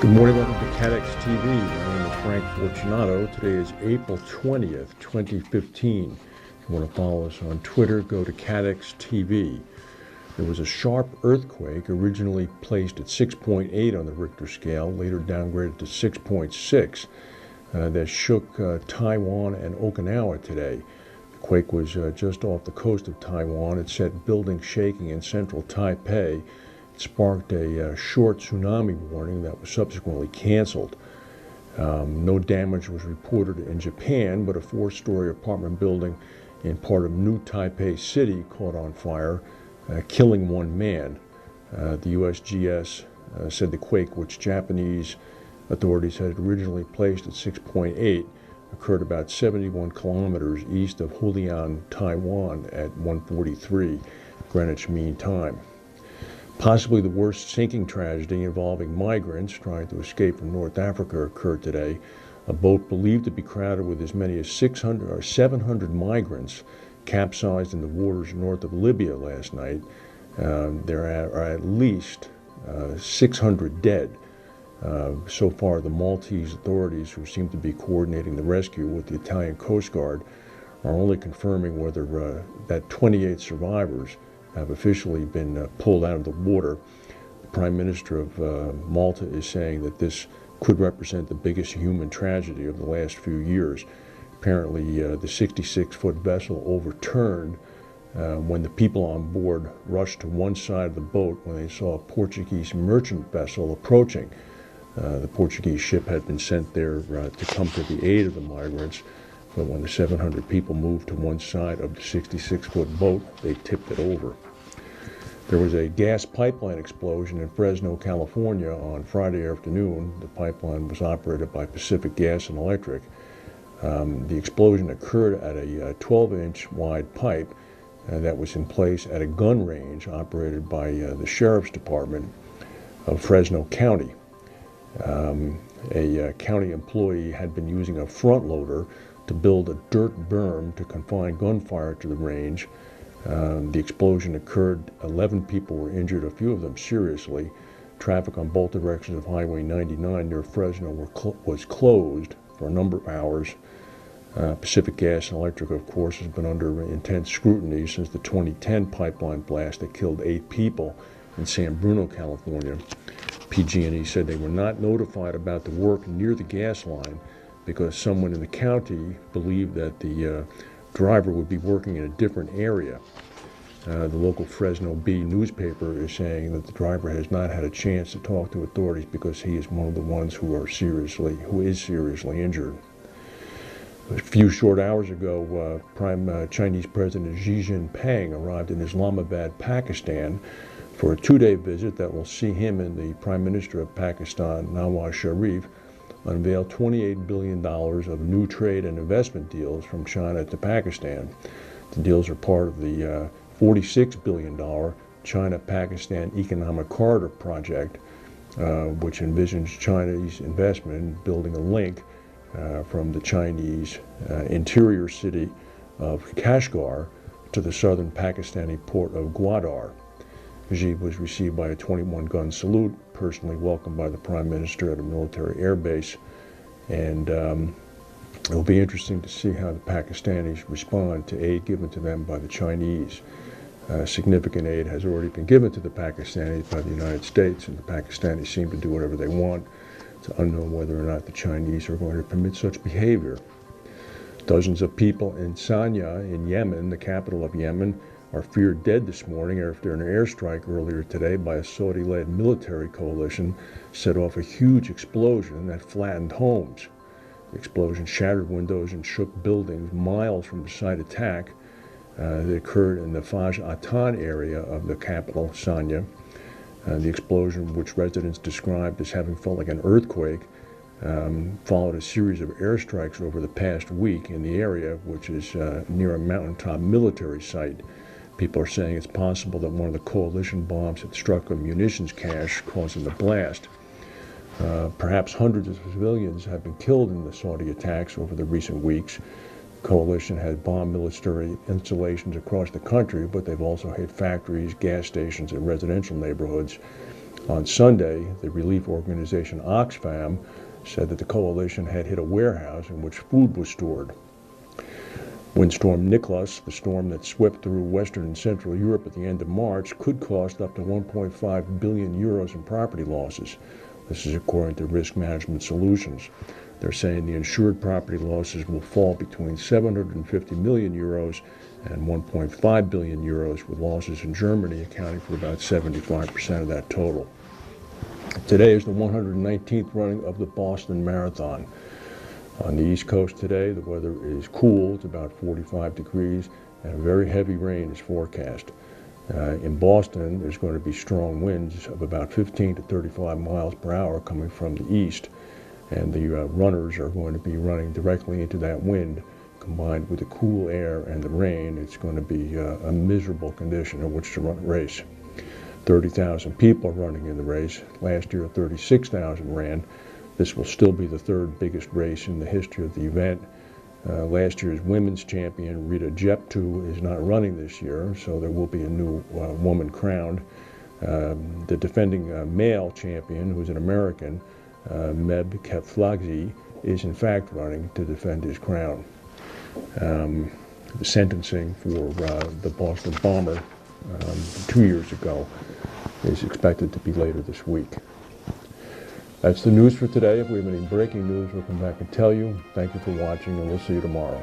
Good morning, welcome to Catex TV. My name is Frank Fortunato. Today is April 20th, 2015. If you want to follow us on Twitter, go to Catex TV. There was a sharp earthquake, originally placed at 6.8 on the Richter scale, later downgraded to 6.6, that shook Taiwan and Okinawa today. The quake was just off the coast of Taiwan. It set buildings shaking in central Taipei. It sparked a short tsunami warning that was subsequently canceled. No damage was reported in Japan, but a 4-story apartment building in part of New Taipei City caught on fire, killing one man. The USGS said the quake, which Japanese authorities had originally placed at 6.8, occurred about 71 kilometers east of Hualien, Taiwan at 1:43 Greenwich Mean Time. Possibly the worst sinking tragedy involving migrants trying to escape from North Africa occurred today. A boat believed to be crowded with as many as 600 or 700 migrants capsized in the waters north of Libya last night. There are at least 600 dead. So far, the Maltese authorities, who seem to be coordinating the rescue with the Italian Coast Guard, are only confirming whether that 28 survivors have officially been pulled out of the water. The Prime Minister of Malta is saying that this could represent the biggest human tragedy of the last few years. Apparently, the 66-foot vessel overturned when the people on board rushed to one side of the boat when they saw a Portuguese merchant vessel approaching. The Portuguese ship had been sent there to come to the aid of the migrants, but when the 700 people moved to one side of the 66-foot boat, they tipped it over. There was a gas pipeline explosion in Fresno, California on Friday afternoon. The pipeline was operated by Pacific Gas and Electric. The explosion occurred at a 12-inch wide pipe that was in place at a gun range operated by the Sheriff's Department of Fresno County. A county employee had been using a front loader to build a dirt berm to confine gunfire to the range. The explosion occurred. 11 people were injured, a few of them seriously. Traffic on both directions of Highway 99 near Fresno was closed for a number of hours. Pacific Gas and Electric, of course, has been under intense scrutiny since the 2010 pipeline blast that killed 8 people in San Bruno, California. PG&E said they were not notified about the work near the gas line because someone in the county believed that the driver would be working in a different area. The local Fresno Bee newspaper is saying that the driver has not had a chance to talk to authorities because he is one of the ones who is seriously injured. A few short hours ago, Chinese President Xi Jinping arrived in Islamabad, Pakistan, for a 2-day visit that will see him and the Prime Minister of Pakistan, Nawaz Sharif, unveil $28 billion of new trade and investment deals from China to Pakistan. The deals are part of the $46 billion China-Pakistan Economic Corridor project, which envisions Chinese investment in building a link from the Chinese interior city of Kashgar to the southern Pakistani port of Gwadar. Xi was received by a 21-gun salute, personally welcomed by the Prime Minister at a military air base, and it will be interesting to see how the Pakistanis respond to aid given to them by the Chinese. Significant aid has already been given to the Pakistanis by the United States, and the Pakistanis seem to do whatever they want. It's unknown whether or not the Chinese are going to permit such behavior. Dozens of people in Sanya in Yemen, the capital of Yemen, are feared dead this morning after an airstrike earlier today by a Saudi-led military coalition set off a huge explosion that flattened homes. The explosion shattered windows and shook buildings miles from the site attack that occurred in the Faj Atan area of the capital, Sanya. The explosion, which residents described as having felt like an earthquake, followed a series of airstrikes over the past week in the area, which is near a mountaintop military site. People are saying it's possible that one of the coalition bombs had struck a munitions cache, causing the blast. Perhaps hundreds of civilians have been killed in the Saudi attacks over the recent weeks. The coalition has bombed military installations across the country, but they've also hit factories, gas stations, and residential neighborhoods. On Sunday, the relief organization Oxfam said that the coalition had hit a warehouse in which food was stored. Windstorm Niklas, the storm that swept through Western and Central Europe at the end of March, could cost up to 1.5 billion euros in property losses. This is according to Risk Management Solutions. They're saying the insured property losses will fall between 750 million euros and 1.5 billion euros, with losses in Germany accounting for about 75% of that total. Today is the 119th running of the Boston Marathon. On the East Coast today, the weather is cool. It's about 45 degrees, and very heavy rain is forecast. In Boston, there's going to be strong winds of about 15 to 35 miles per hour coming from the east, and the runners are going to be running directly into that wind. Combined with the cool air and the rain, it's going to be a miserable condition in which to run a race. 30,000 people are running in the race. Last year, 36,000 ran. This will still be the third biggest race in the history of the event. Last year's women's champion, Rita Jeptu, is not running this year, so there will be a new woman crowned. The defending male champion, who's an American, Meb Keflagzi, is in fact running to defend his crown. The sentencing for the Boston bomber 2 years ago is expected to be later this week. That's the news for today. If we have any breaking news, we'll come back and tell you. Thank you for watching, and we'll see you tomorrow.